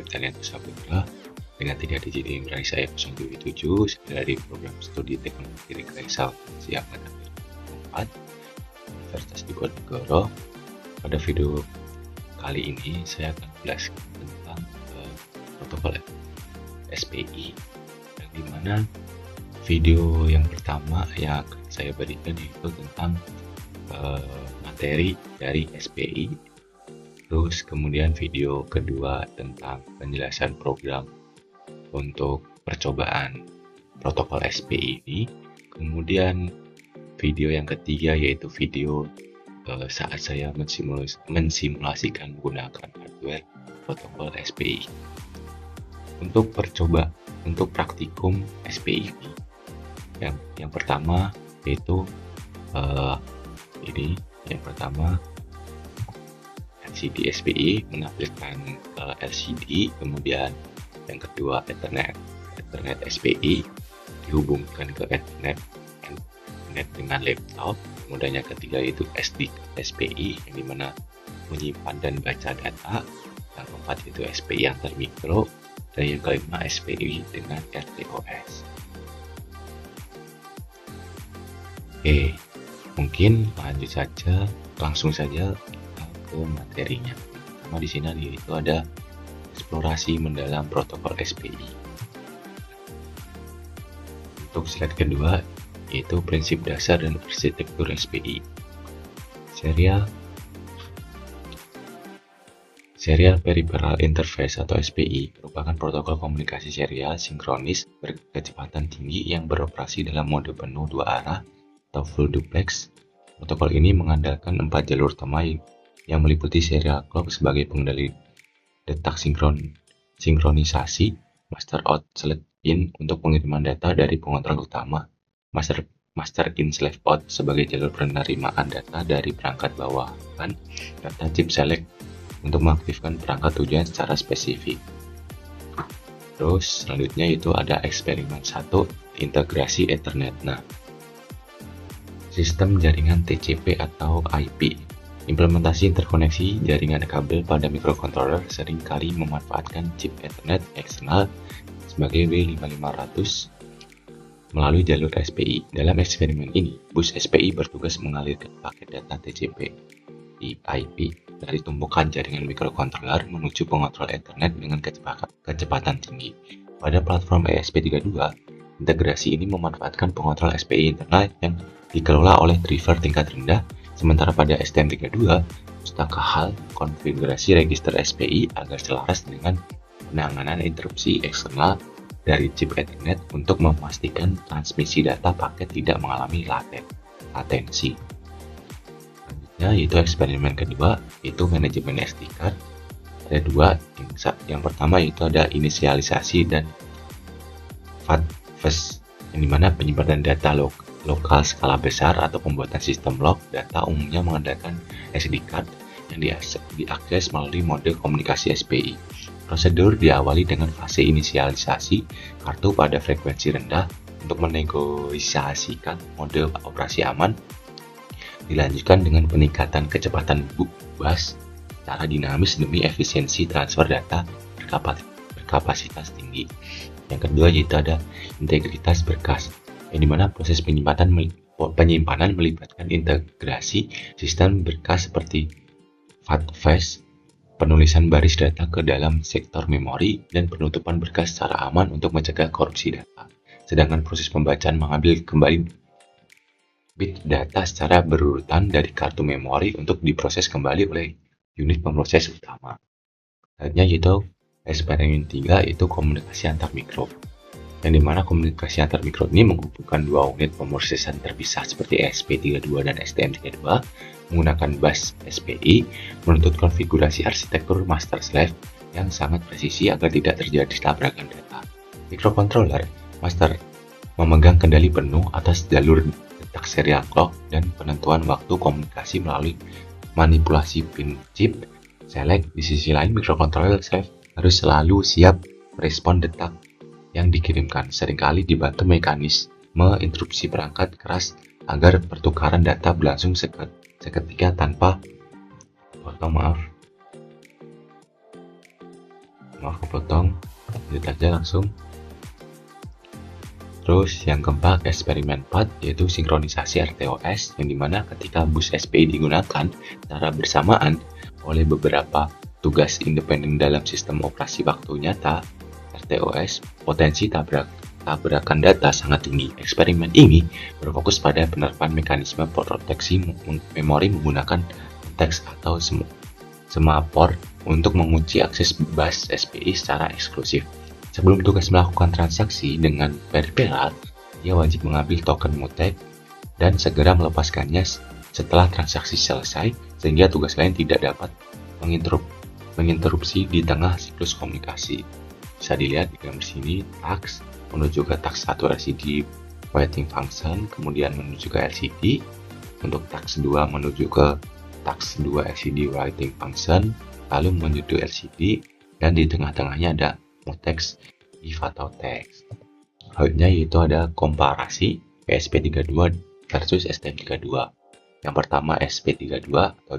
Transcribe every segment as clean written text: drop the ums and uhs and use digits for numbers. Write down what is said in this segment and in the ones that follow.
Septarian Saputra dengan 3 digit email saya 077 dari program studi teknologi rekayasa akuntansi angkatan 2024 Universitas Diponegoro. Pada video kali ini saya akan menjelaskan tentang protokol SPI, yang dimana video yang pertama yang akan saya berikan yaitu tentang materi dari SPI. Terus kemudian video kedua tentang penjelasan program untuk percobaan protokol SPI ini. Kemudian video yang ketiga yaitu video saat saya mensimulasikan menggunakan hardware protokol SPI. Untuk praktikum SPI ini, yang pertama yaitu yang pertama LCD SPI menampilkan LCD, kemudian yang kedua Ethernet SPI dihubungkan ke Ethernet dengan laptop, kemudian yang ketiga yaitu SD SPI yang dimana menyimpan dan baca data, yang keempat yaitu SPI antar mikro, dan yang kelima SPI dengan RTOS. Oke, mungkin langsung saja ke materinya. Pertama di sini yaitu ada eksplorasi mendalam protokol SPI. Untuk slide kedua yaitu prinsip dasar dan arsitektur SPI. Serial Peripheral Interface atau SPI merupakan protokol komunikasi serial sinkronis berkecepatan tinggi yang beroperasi dalam mode penuh dua arah atau full duplex. Protokol ini mengandalkan 4 jalur utama yang meliputi serial clock sebagai pengendali detak sinkronisasi, master out select in untuk pengiriman data dari pengontrol utama, master in slave out sebagai jalur penerimaan data dari perangkat bawahan, data chip select untuk mengaktifkan perangkat tujuan secara spesifik. Terus selanjutnya itu ada eksperimen 1, integrasi Ethernet. Nah, sistem jaringan TCP atau IP. Implementasi interkoneksi jaringan kabel pada microcontroller seringkali memanfaatkan chip Ethernet eksternal sebagai W5500 melalui jalur SPI. Dalam eksperimen ini, bus SPI bertugas mengalirkan paket data TCP di IP dari tumpukan jaringan microcontroller menuju pengontrol Ethernet dengan kecepatan tinggi. Pada platform ESP32, integrasi ini memanfaatkan pengontrol SPI internal yang dikelola oleh driver tingkat rendah. Sementara pada STM32, pustaka HAL konfigurasi register SPI agar selaras dengan penanganan interupsi eksternal dari chip Ethernet untuk memastikan transmisi data paket tidak mengalami latensi. Selanjutnya yaitu eksperimen kedua, yaitu manajemen SD card. Ada dua, yang pertama yaitu ada inisialisasi dan FAT/FES, yang dimana penyimpanan data lokal skala besar atau pembuatan sistem log data umumnya mengandalkan SD card yang diakses melalui mode komunikasi SPI. Prosedur diawali dengan fase inisialisasi kartu pada frekuensi rendah untuk menegosiasikan mode operasi aman. Dilanjutkan dengan peningkatan kecepatan bus secara dinamis demi efisiensi transfer data berkapasitas tinggi. Yang kedua yaitu ada integritas berkas, yang dimana proses penyimpanan melibatkan integrasi sistem berkas seperti FAT/FES, penulisan baris data ke dalam sektor memori, dan penutupan berkas secara aman untuk mencegah korupsi data. Sedangkan proses pembacaan mengambil kembali bit data secara berurutan dari kartu memori untuk diproses kembali oleh unit pemroses utama. Selanjutnya yaitu eksperimen 3 yaitu komunikasi antar mikro, yang dimana komunikasi antar mikro ini menghubungkan dua unit pemrosesan terpisah seperti ESP32 dan STM32 menggunakan bus SPI, menuntut konfigurasi arsitektur master slave yang sangat presisi agar tidak terjadi tabrakan data. Microcontroller master memegang kendali penuh atas jalur detak serial clock dan penentuan waktu komunikasi melalui manipulasi pin chip select. Di sisi lain, microcontroller slave harus selalu siap merespon detak yang dikirimkan, seringkali dibantu mekanisme interupsi perangkat keras agar pertukaran data berlangsung seketika tanpa Maaf kepotong, lanjut aja langsung. Terus yang keempat, eksperimen 4, yaitu sinkronisasi RTOS, yang dimana ketika bus SPI digunakan secara bersamaan oleh beberapa tugas independen dalam sistem operasi waktu nyata RTOS, potensi tabrakan data sangat tinggi. Eksperimen ini berfokus pada penerapan mekanisme proteksi memori menggunakan teks atau semaphore untuk mengunci akses bus SPI secara eksklusif. Sebelum tugas melakukan transaksi dengan peripheral, dia wajib mengambil token mutek dan segera melepaskannya setelah transaksi selesai, sehingga tugas lain tidak dapat menginterupsi di tengah siklus komunikasi. Bisa dilihat di gambar sini, task menuju ke task 1 LCD waiting function, kemudian menuju ke LCD. Untuk task 2 menuju ke task 2 LCD waiting function, lalu menuju LCD, dan di tengah-tengahnya ada mutex if atau text. Selanjutnya yaitu ada komparasi ESP32 versus STM32. Yang pertama ESP32 atau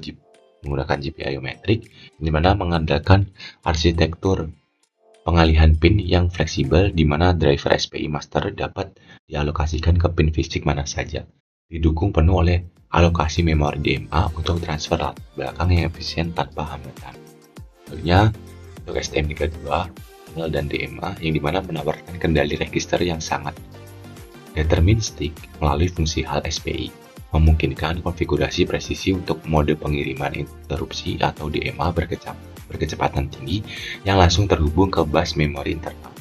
menggunakan GPIO metrik, di mana mengandalkan arsitektur pengalihan pin yang fleksibel di mana driver SPI master dapat dialokasikan ke pin fisik mana saja. Didukung penuh oleh alokasi memori DMA untuk transfer latar belakang yang efisien tanpa hambatan. Tentunya untuk STM32 dan DMA yang dimana menawarkan kendali register yang sangat deterministik melalui fungsi hal SPI, memungkinkan konfigurasi presisi untuk mode pengiriman interupsi atau DMA berkecepatan tinggi yang langsung terhubung ke bus memori internal.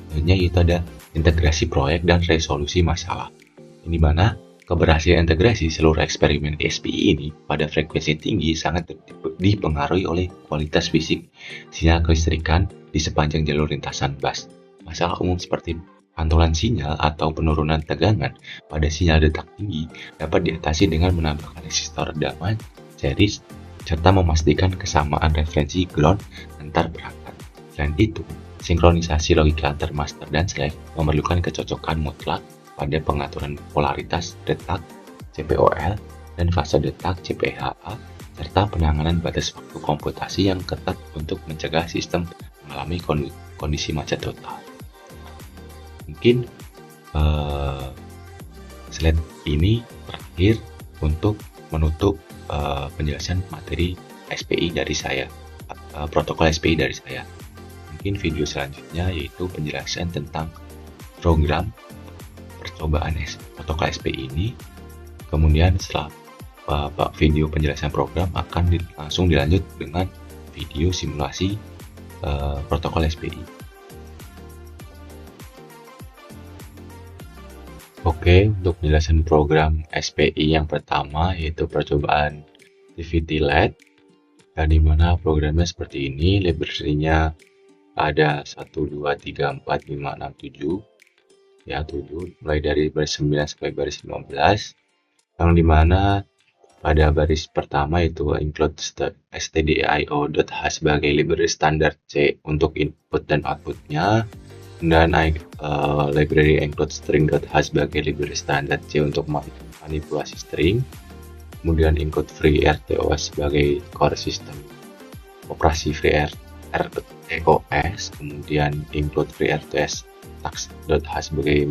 Selanjutnya yaitu ada integrasi proyek dan resolusi masalah, yang dimana keberhasilan integrasi seluruh eksperimen SPI ini pada frekuensi tinggi sangat dipengaruhi oleh kualitas fisik sinyal kelistrikan di sepanjang jalur lintasan bus. Masalah umum seperti pantulan sinyal atau penurunan tegangan pada sinyal detak tinggi dapat diatasi dengan menambahkan resistor redaman, series, serta memastikan kesamaan referensi ground antar perangkat. Selain itu, sinkronisasi logika antar master dan slave memerlukan kecocokan mutlak pada pengaturan polaritas detak CPOL dan fase detak CPHA, serta penanganan batas waktu komputasi yang ketat untuk mencegah sistem mengalami kondisi macet total. Mungkin slide ini terakhir untuk menutup penjelasan materi SPI dari saya, protokol SPI dari saya. Mungkin video selanjutnya yaitu penjelasan tentang program percobaan protokol SPI ini. Kemudian setelah video penjelasan program akan langsung dilanjut dengan video simulasi protokol SPI. Oke, untuk penjelasan program SPI yang pertama yaitu percobaan TVT LED, dan dimana programnya seperti ini, library-nya ada 1, 2, 3, 4, 5, 6, 7 ya, 7, mulai dari baris 9 sampai baris 15, yang dimana pada baris pertama itu include stdio.h sebagai library standar C untuk input dan outputnya, dan library include string.h sebagai library standar C untuk manipulasi string, kemudian include free RTOS sebagai core system operasi free RTOS, kemudian include free RTOS task.h sebagai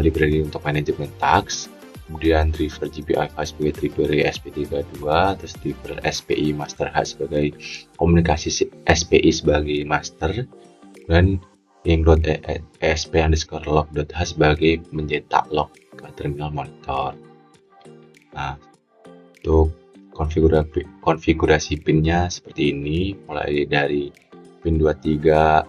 library untuk manajemen task, kemudian driver GPIO sebagai driver SP32, terus driver SPI master H sebagai komunikasi SPI sebagai master, dan include ESP_log.h sebagai mencetak log ke terminal monitor. Nah, untuk konfigurasi pinnya seperti ini, mulai dari pin 23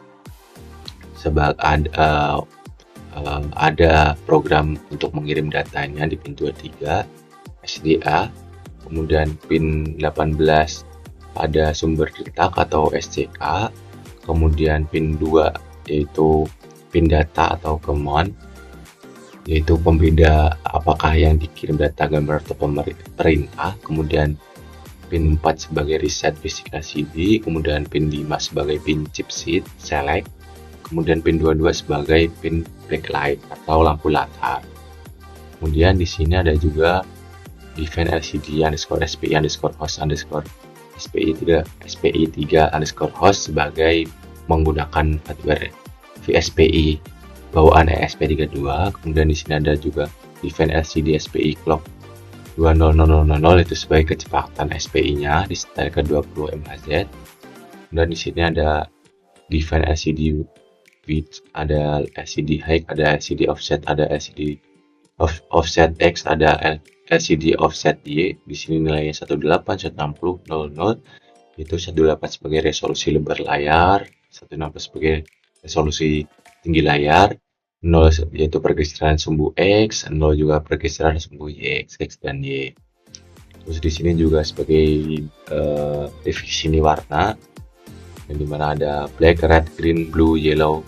ada program untuk mengirim datanya di pin 23 SDA, kemudian pin 18 ada sumber detak atau SCK, kemudian pin 2 yaitu pin data atau command, yaitu pembeda apakah yang dikirim data gambar atau perintah, kemudian pin 4 sebagai reset physical CD, kemudian pin 5 sebagai pin chipset select, kemudian pin 22 sebagai pin backlight atau lampu latar. Kemudian di sini ada juga define LCD_SPI_host_ SPI3_host sebagai menggunakan hardware VSPI bawaan ESP32. Kemudian di sini ada juga define LCD SPI clock 20000 itu sebagai kecepatan SPI-nya disetelkan 20 MHz. Dan di sini ada define LCD width, ada LCD height, ada LCD offset, ada LCD offset X, ada LCD offset Y. Di sini nilainya 18, 160, 00, itu 18 sebagai resolusi lebar layar, 160 sebagai resolusi tinggi layar, 0 yaitu pergeseran sumbu X, 0 juga pergeseran sumbu Y, X dan Y. Terus di sini juga sebagai definisi warna, yang dimana ada black, red, green, blue, yellow,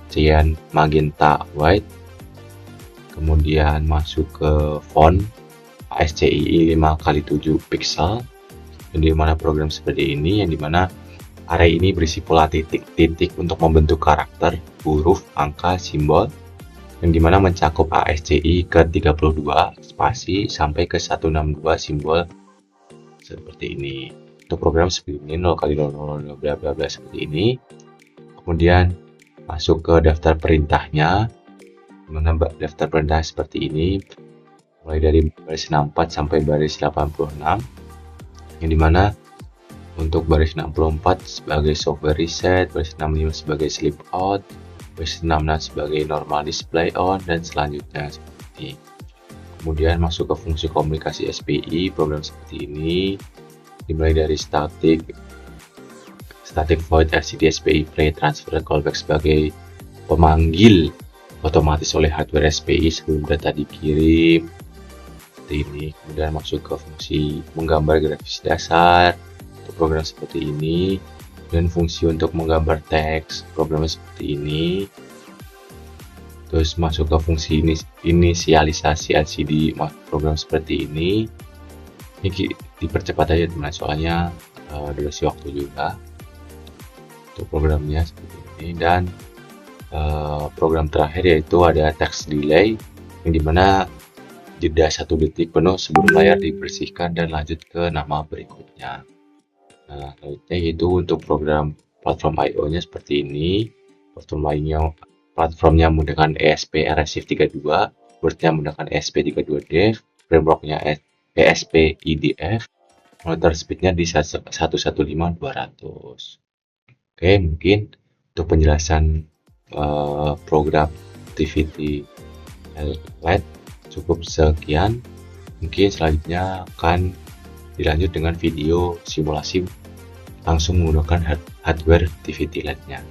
cyan, magenta, white. Kemudian masuk ke font ASCII 5x7 pixel, yang dimana program seperti ini, yang dimana array ini berisi pola titik-titik untuk membentuk karakter, huruf, angka, simbol, yang dimana mencakup ASCII ke 32 spasi sampai ke 162 simbol seperti ini. Untuk program seperti ini 0x00 bla bla bla seperti ini. Kemudian masuk ke daftar perintahnya, menambah daftar perintah seperti ini, mulai dari baris 64 sampai baris 86, yang dimana untuk baris 64 sebagai software reset, baris 65 sebagai sleep out, baris 66 sebagai normal display on, dan selanjutnya seperti ini. Kemudian masuk ke fungsi komunikasi SPI, program seperti ini, dimulai dari static void LCD SPI play transfer callback sebagai pemanggil otomatis oleh hardware SPI sebelum data dikirim seperti ini. Kemudian masuk ke fungsi menggambar grafis dasar untuk program seperti ini, dan fungsi untuk menggambar teks programnya seperti ini. Terus masuk ke fungsi inisialisasi LCD program seperti ini. Ini dipercepat aja teman, soalnya durasi waktu juga untuk programnya seperti ini. Dan program terakhir yaitu ada text delay, yang dimana jeda 1 detik penuh sebelum layar dibersihkan dan lanjut ke nama berikutnya. Nah, selanjutnya yaitu untuk program platform I/O nya seperti ini. Platformnya menggunakan ESP RS32, boardnya menggunakan ESP32dev, frameworknya ESP IDF, monitor speednya di 115/200. Oke, mungkin untuk penjelasan program activity LED cukup sekian. Mungkin selanjutnya akan dilanjut dengan video simulasi langsung menggunakan hardware activity LED-nya.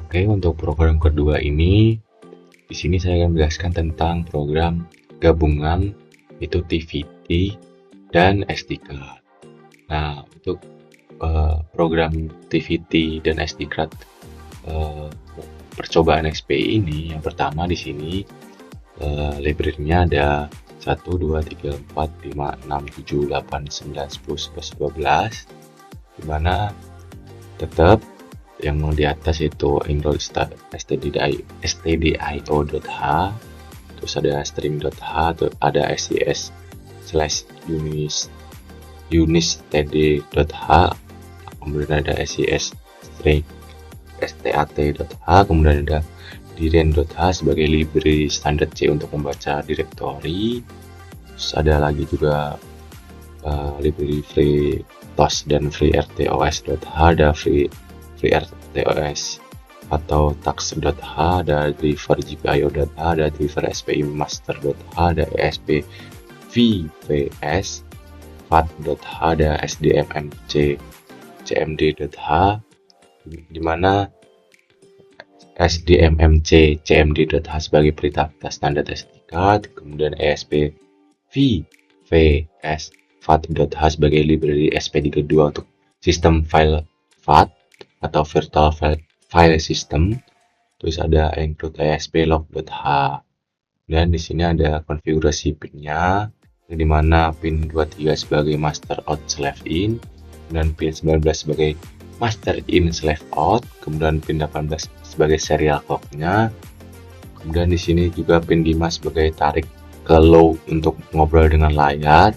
Oke, untuk program kedua ini, di sini saya akan menjelaskan tentang program gabungan itu TVT dan SD card. Nah, untuk program TVT dan SD card percobaan XPI ini, yang pertama di sini library-nya ada 1, 2, 3, 4, 5, 6, 7, 8, 9, 10, 11, 12, dimana tetap yang di atas itu enroll stdio.h, terus ada string.h, ada scs/unistd.h, kemudian ada scs string stat.h, kemudian ada diren.h sebagai library standar C untuk membaca directory. Terus ada lagi juga library free FreeRTOS dan FreeRTOS.h ada FreeRTOS, atau tax.h ada driver GPIO.h ada driver SPI master.h ada ESP VVS FAT.h ada SDMMC CMD.h, di mana SDMMC CMD.h sebagai perintah standar SD card, kemudian ESP VVS FAT.h sebagai library SP32 untuk sistem file FAT atau virtual file system. Terus ada include ESP log.h, dan di sini ada konfigurasi pinnya, di mana pin 23 sebagai master out slash in, dan pin 19 sebagai master in slash out, kemudian pin 18 sebagai serial clock-nya. Kemudian di sini juga pin 5 sebagai tarik ke low untuk ngobrol dengan layar,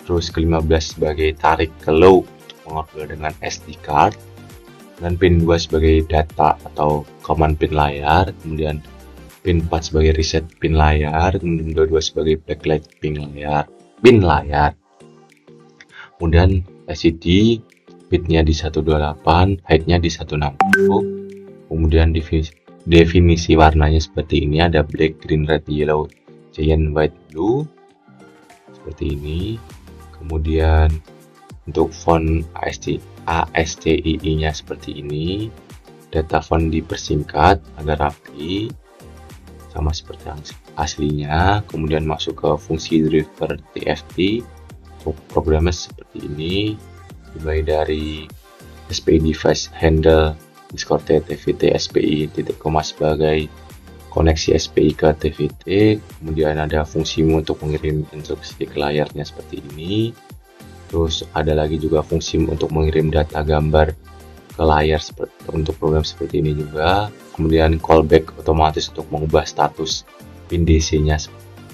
terus ke 15 sebagai tarik ke low untuk mengobrol dengan SD card, dan pin 2 sebagai data atau command pin layar, kemudian pin 4 sebagai reset pin layar, kemudian 22 sebagai backlight pin layar. Kemudian LCD bitnya di 128, height-nya di 160. Kemudian definisi warnanya seperti ini, ada black, green, red, yellow, cyan, white, blue seperti ini. Kemudian untuk font ASCII-nya seperti ini, data font dipersingkat agar rapi sama seperti yang aslinya. Kemudian masuk ke fungsi driver TFT, programnya seperti ini, mulai dari SPI device handle Discord TVT SPI titik koma sebagai koneksi SPI ke TVT, kemudian ada fungsi untuk mengirim instruksi ke layarnya seperti ini. Terus ada lagi juga fungsi untuk mengirim data gambar ke layar untuk program seperti ini juga. Kemudian callback otomatis untuk mengubah status pin DC-nya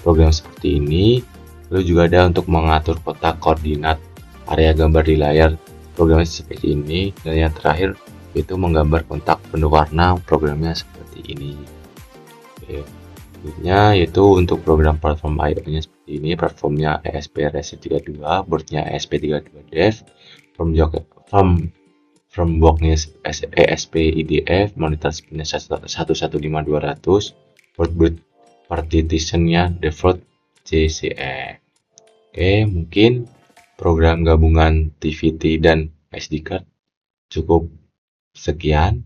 program seperti ini. Lalu juga ada untuk mengatur kotak koordinat area gambar di layar programnya seperti ini. Dan yang terakhir yaitu menggambar kontak penuh warna programnya seperti ini. Oke. Selanjutnya yaitu untuk program platform IO-nya seperti ini. Platformnya ESP32, boardnya ESP32Dev, Firmware-nya ESP IDF, monitor speed-nya 115200, board partition-nya default JCE. Oke, mungkin program gabungan TVT dan SD card cukup sekian.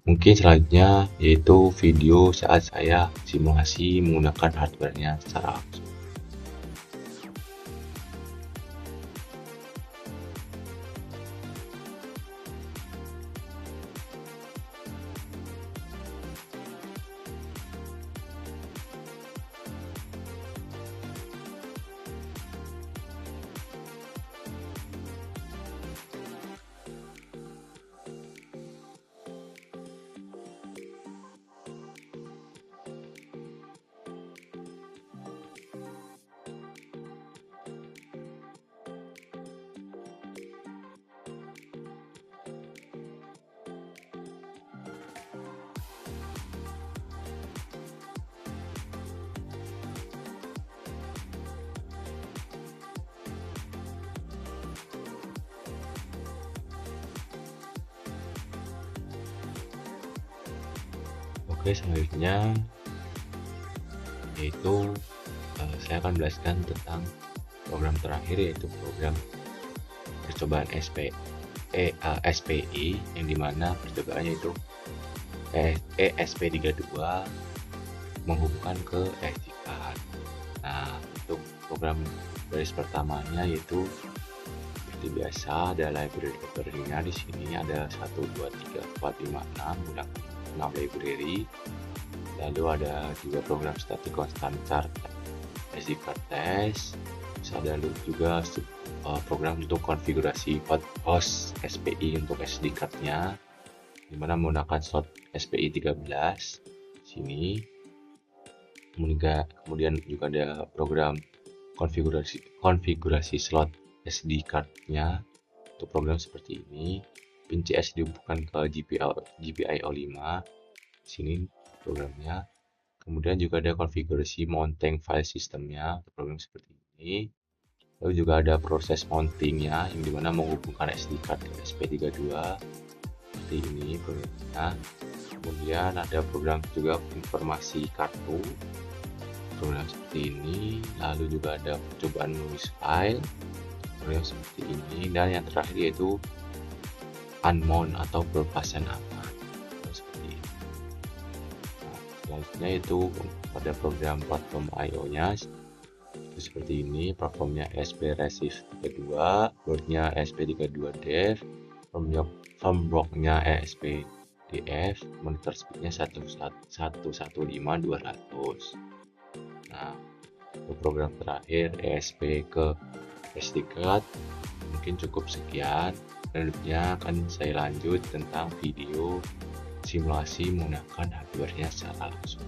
Mungkin selanjutnya yaitu video saat saya simulasi menggunakan hardware-nya secara langsung. Oke, selanjutnya yaitu saya akan menjelaskan tentang program terakhir, yaitu program percobaan SPI, yang dimana percobaannya itu ESP32 menghubungkan ke SD card. Nah, untuk program baris pertamanya yaitu seperti biasa ada library-nya. Di sini ada 1 2 3 4 5 6 gunakan 6 library. Lalu ada juga program static constant chart SD card test. Terus ada juga program untuk konfigurasi host SPI untuk SD card-nya, dimana menggunakan slot SPI 13 sini. Kemudian juga ada program konfigurasi slot SD card-nya untuk program seperti ini. Pin CS dihubungkan ke GPIO 5 sini programnya. Kemudian juga ada konfigurasi mounting file systemnya untuk program seperti ini. Lalu juga ada proses mountingnya yang dimana menghubungkan SD card ke SP32 seperti ini programnya. Kemudian ada program juga informasi kartu, program seperti ini. Lalu juga ada percobaan menulis file, program seperti ini. Dan yang terakhir yaitu unmount atau pelepasan aman, seperti ini. Nah, selanjutnya itu pada program platform IO-nya seperti ini. Platformnya SP Resif 32, boardnya SP32 Dev, firmware-nya ESP-DF, monitor speednya 115-200. Nah, untuk program terakhir ESP ke SD card mungkin cukup sekian. Selanjutnya akan saya lanjut tentang video simulasi menggunakan hardware-nya secara langsung.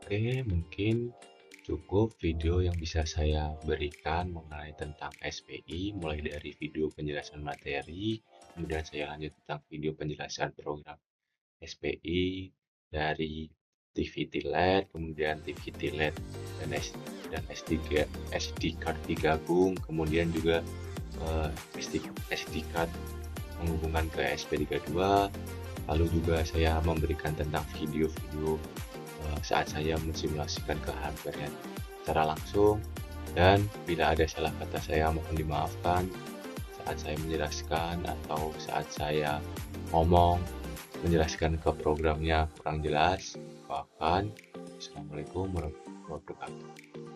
Oke, mungkin cukup video yang bisa saya berikan mengenai tentang SPI, mulai dari video penjelasan materi, kemudian saya lanjut tentang video penjelasan program SPI dari TVT LED, kemudian TVT LED dan SD card digabung, kemudian juga SD card menghubungkan ke SP32, lalu juga saya memberikan tentang video-video saat saya mensimulasikan ke hardware secara langsung, dan bila ada salah kata saya mohon dimaafkan saat saya menjelaskan atau saat saya ngomong menjelaskan ke programnya kurang jelas. Maafkan. Assalamualaikum warahmatullahi wabarakatuh.